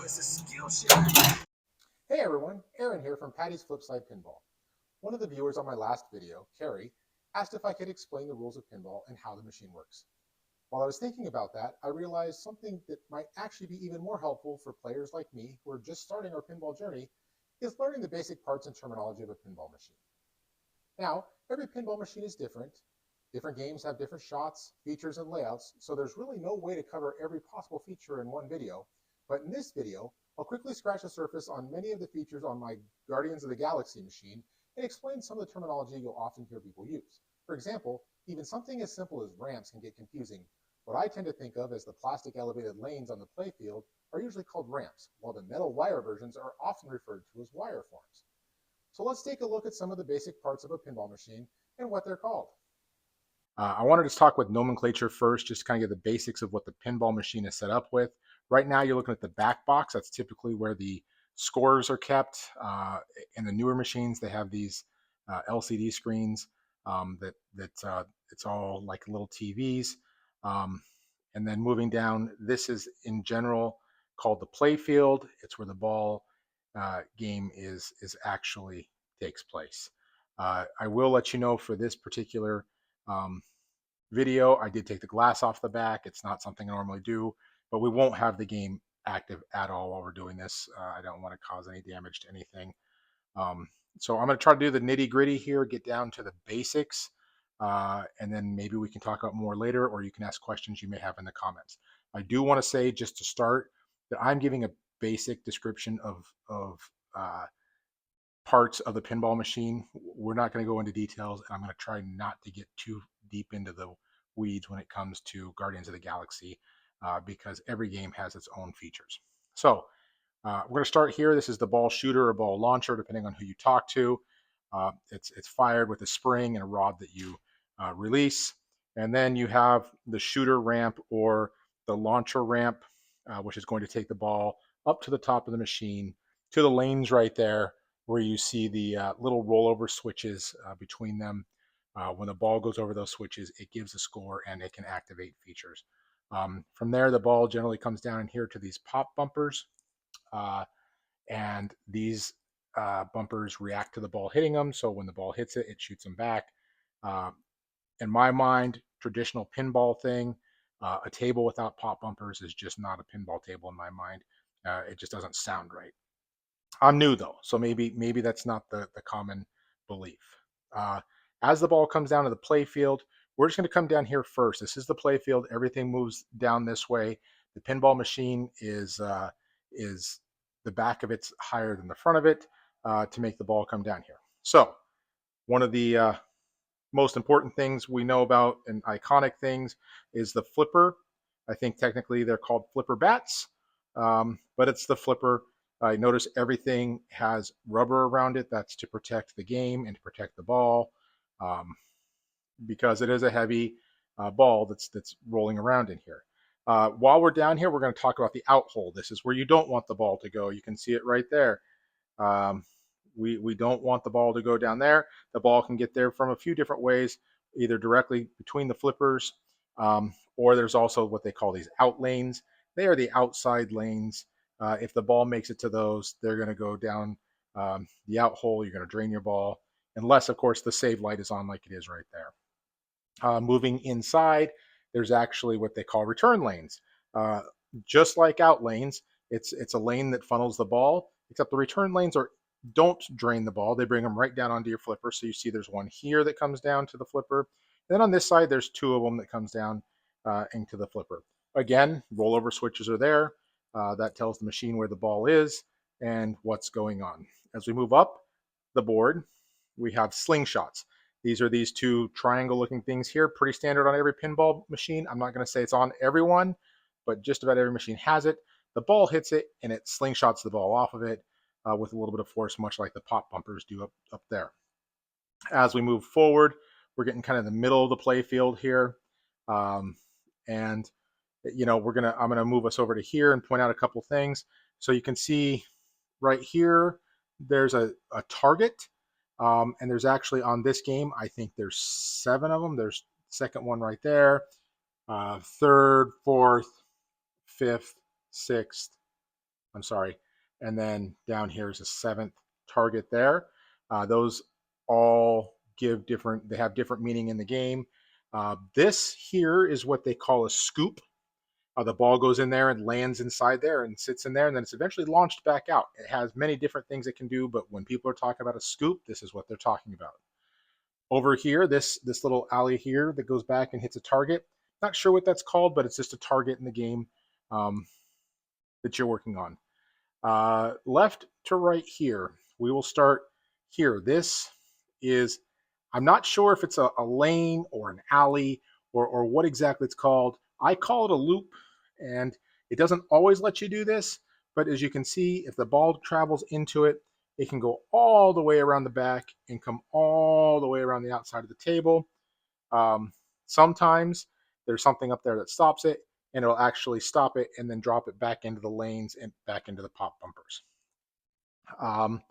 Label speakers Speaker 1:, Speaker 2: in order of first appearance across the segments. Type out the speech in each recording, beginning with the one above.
Speaker 1: it's a skill shit.
Speaker 2: Hey everyone, Aaron here from Patty's Flipside Pinball. One of the viewers on my last video, Carrie, asked if I could explain the rules of pinball and how the machine works. While I was thinking about that, I realized something that might actually be even more helpful for players like me who are just starting our pinball journey is learning the basic parts and terminology of a pinball machine. Now, every pinball machine is different. Different games have different shots, features, and layouts, so there's really no way to cover every possible feature in one video. But in this video, I'll quickly scratch the surface on many of the features on my Guardians of the Galaxy machine and explain some of the terminology you'll often hear people use. For example, even something as simple as ramps can get confusing. What I tend to think of as the plastic elevated lanes on the playfield are usually called ramps, while the metal wire versions are often referred to as wire forms. So let's take a look at some of the basic parts of a pinball machine and what they're called. I wanted to talk with nomenclature first, just to kind of get the basics of what the pinball machine is set up with. Right now, you're looking at the back box. That's typically where the scores are kept. In the newer machines, they have these LCD screens that it's all like little TVs. And then moving down, this is in general called the playfield. It's where the ball game is actually takes place. I will let you know for this particular video, I did take the glass off the back. It's not something I normally do, but we won't have the game active at all while we're doing this. I don't want to cause any damage to anything. So I'm going to try to do the nitty gritty here, get down to the basics, and then maybe we can talk about more later, or you can ask questions you may have in the comments. I do want to say, just to start, that I'm giving a basic description of parts of the pinball machine. We're not going to go into details, and I'm going to try not to get too deep into the weeds when it comes to Guardians of the Galaxy, because every game has its own features. So we're going to start here. This is the ball shooter or ball launcher, depending on who you talk to. It's fired with a spring and a rod that you release. And then you have the shooter ramp or the launcher ramp, which is going to take the ball up to the top of the machine to the lanes right there, where you see the little rollover switches between them. When the ball goes over those switches, it gives a score and it can activate features. From there, the ball generally comes down in here to these pop bumpers. And these bumpers react to the ball hitting them. So when the ball hits it, it shoots them back. In my mind, traditional pinball thing, a table without pop bumpers is just not a pinball table in my mind. It just doesn't sound right. I'm new though, so maybe that's not the common belief. As the ball comes down to the play field, we're just going to come down here first. This is the play field. Everything moves down this way. The pinball machine is the back of it's higher than the front of it to make the ball come down here. So one of the most important things we know about and iconic things is the flipper. I think technically they're called flipper bats, but it's the flipper. Notice everything has rubber around it. That's to protect the game and to protect the ball, because it is a heavy ball that's rolling around in here. While we're down here, we're going to talk about the out hole. This is where you don't want the ball to go. You can see it right there. We don't want the ball to go down there. The ball can get there from a few different ways, either directly between the flippers, or there's also what they call these out lanes. They are the outside lanes. If the ball makes it to those, they're going to go down the out hole. You're going to drain your ball, unless, of course, the save light is on like it is right there. Moving inside, there's actually what they call return lanes. Just like out lanes, it's a lane that funnels the ball, except the return lanes don't drain the ball. They bring them right down onto your flipper. So you see there's one here that comes down to the flipper. Then on this side, there's two of them that comes down into the flipper. Again, rollover switches are there. That tells the machine where the ball is and what's going on. As we move up the board, we have slingshots. These are these two triangle looking things here, pretty standard on every pinball machine. I'm not going to say it's on everyone, but just about every machine has it. The ball hits it and it slingshots the ball off of it with a little bit of force, much like the pop bumpers do up there. As we move forward, we're getting kind of the middle of the play field here. And you know, I'm gonna move us over to here and point out a couple things. So you can see right here, there's a target. And there's actually on this game, I think there's 7 of them. There's the second one right there, third, fourth, fifth, sixth, I'm sorry. And then down here is a seventh target there. Those all give different, they have different meaning in the game. This here is what they call a scoop. The ball goes in there and lands inside there and sits in there, and then it's eventually launched back out. It has many different things it can do, but when people are talking about a scoop, this is what they're talking about. Over here, this little alley here that goes back and hits a target. Not sure what that's called, but it's just a target in the game um, that you're working on. Left to right here, we will start here. This is, I'm not sure if it's a lane or an alley or what exactly it's called. I call it a loop, and it doesn't always let you do this, but as you can see, if the ball travels into it, it can go all the way around the back and come all the way around the outside of the table. Um, Sometimes there's something up there that stops it, and it'll actually stop it and then drop it back into the lanes and back into the pop bumpers. Um,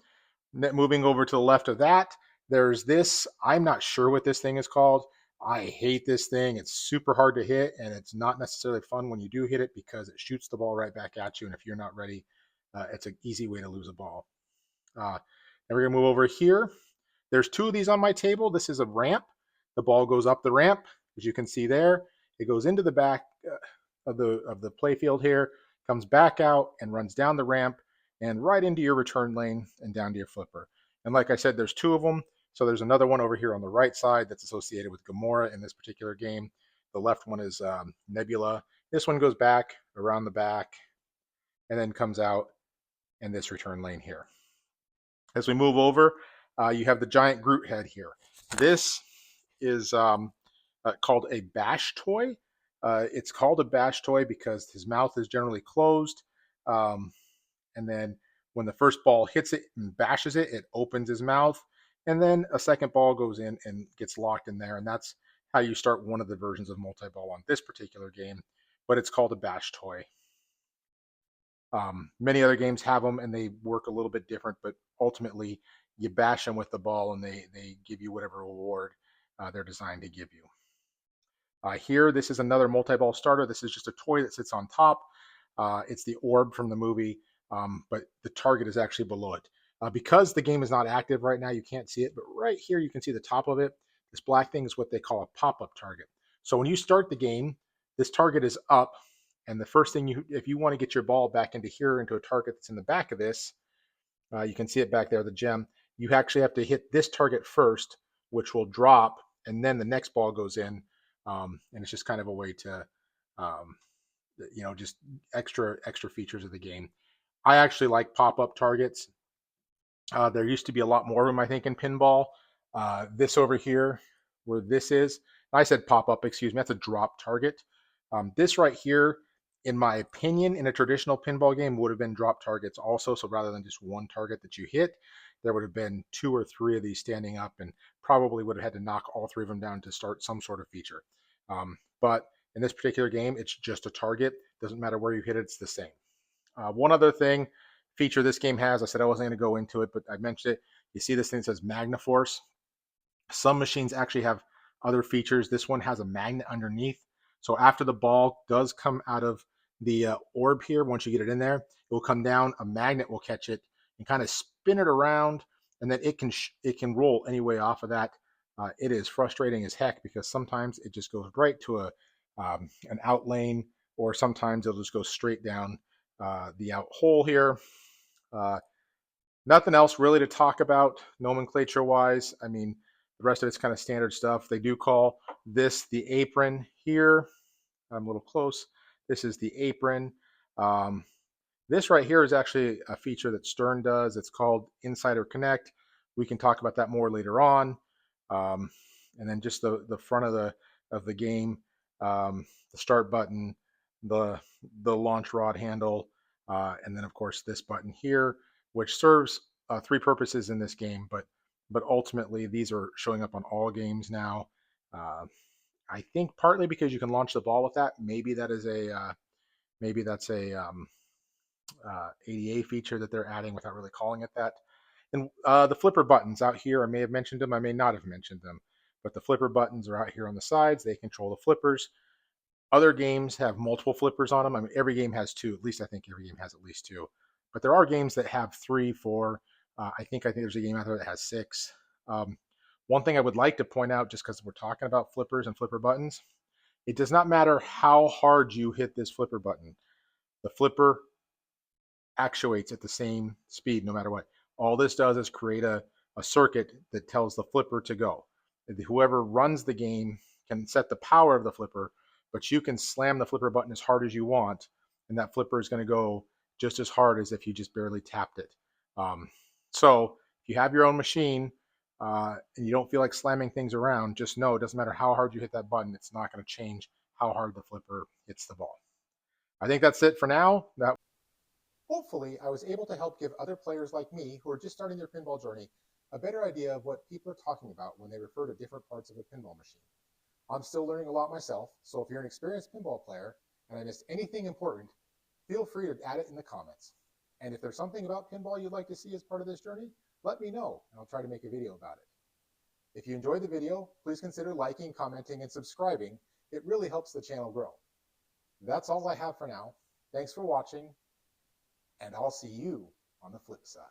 Speaker 2: Moving over to the left of that, there's this. I'm not sure what this thing is called. I hate this thing. It's super hard to hit, and it's not necessarily fun when you do hit it because it shoots the ball right back at you. And if you're not ready, it's an easy way to lose a ball. Now we're going to move over here. There's two of these on my table. This is a ramp. The ball goes up the ramp, as you can see there. It goes into the back of the playfield here, comes back out and runs down the ramp and right into your return lane and down to your flipper. And like I said, there's two of them. So there's another one over here on the right side that's associated with Gamora in this particular game. The left one is Nebula. This one goes back around the back and then comes out in this return lane here. As we move over, you have the giant Groot head here. This is called a bash toy. It's called a bash toy because his mouth is generally closed. And then when the first ball hits it and bashes it, it opens his mouth. And then a second ball goes in and gets locked in there. And that's how you start one of the versions of multi-ball on this particular game. But it's called a bash toy. Many other games have them and they work a little bit different, but ultimately you bash them with the ball and they give you whatever reward they're designed to give you. Here, this is another multi-ball starter. This is just a toy that sits on top. It's the orb from the movie, but the target is actually below it. Because the game is not active right now, you can't see it, but right here you can see the top of it. This black thing is what they call a pop-up target. So when you start the game, this target is up, and the first thing if you want to get your ball back into here, into a target that's in the back of this, you can see it back there, the gem, you actually have to hit this target first, which will drop, and then the next ball goes in, and it's just kind of a way to, just extra features of the game. I actually like pop-up targets. There used to be a lot more of them, I think, in pinball. This over here, where this is, I said pop-up, excuse me, that's a drop target. This right here, in my opinion, in a traditional pinball game would have been drop targets also. So rather than just one target that you hit, there would have been two or three of these standing up and probably would have had to knock all three of them down to start some sort of feature. But in this particular game, it's just a target. Doesn't matter where you hit it, it's the same. One other feature this game has, I said I wasn't going to go into it, but I mentioned it. You see this thing that says Magnaforce. Some machines actually have other features. This one has a magnet underneath. So after the ball does come out of the orb here, once you get it in there, it will come down. A magnet will catch it and kind of spin it around, and then it can roll any way off of that. It is frustrating as heck because sometimes it just goes right to an out lane, or sometimes it'll just go straight down the out hole here. Nothing else really to talk about nomenclature wise. I mean, the rest of it's kind of standard stuff. They do call this the apron here. I'm a little close. This is the apron. This right here is actually a feature that Stern does. It's called Insider Connect. We can talk about that more later on. And then just the front of the game, the start button, the launch rod handle, and then of course this button here, which serves three purposes in this game, but ultimately these are showing up on all games now. I think partly because you can launch the ball with that. Maybe that is maybe that's a ADA feature that they're adding without really calling it that. And the flipper buttons out here, I may have mentioned them, I may not have mentioned them, but the flipper buttons are out here on the sides. They control the flippers. Other games have multiple flippers on them. I mean, every game has two. At least I think every game has at least two. But there are games that have 3, 4. I think there's a game out there that has 6. One thing I would like to point out, just because we're talking about flippers and flipper buttons, it does not matter how hard you hit this flipper button. The flipper actuates at the same speed no matter what. All this does is create a circuit that tells the flipper to go. Whoever runs the game can set the power of the flipper, but you can slam the flipper button as hard as you want, and that flipper is going to go just as hard as if you just barely tapped it. So if you have your own machine and you don't feel like slamming things around, just know it doesn't matter how hard you hit that button, it's not going to change how hard the flipper hits the ball. I think that's it for now. Hopefully, I was able to help give other players like me who are just starting their pinball journey a better idea of what people are talking about when they refer to different parts of a pinball machine. I'm still learning a lot myself, so if you're an experienced pinball player and I missed anything important, feel free to add it in the comments. And if there's something about pinball you'd like to see as part of this journey, let me know and I'll try to make a video about it. If you enjoyed the video, please consider liking, commenting, and subscribing. It really helps the channel grow. That's all I have for now. Thanks for watching, and I'll see you on the flip side.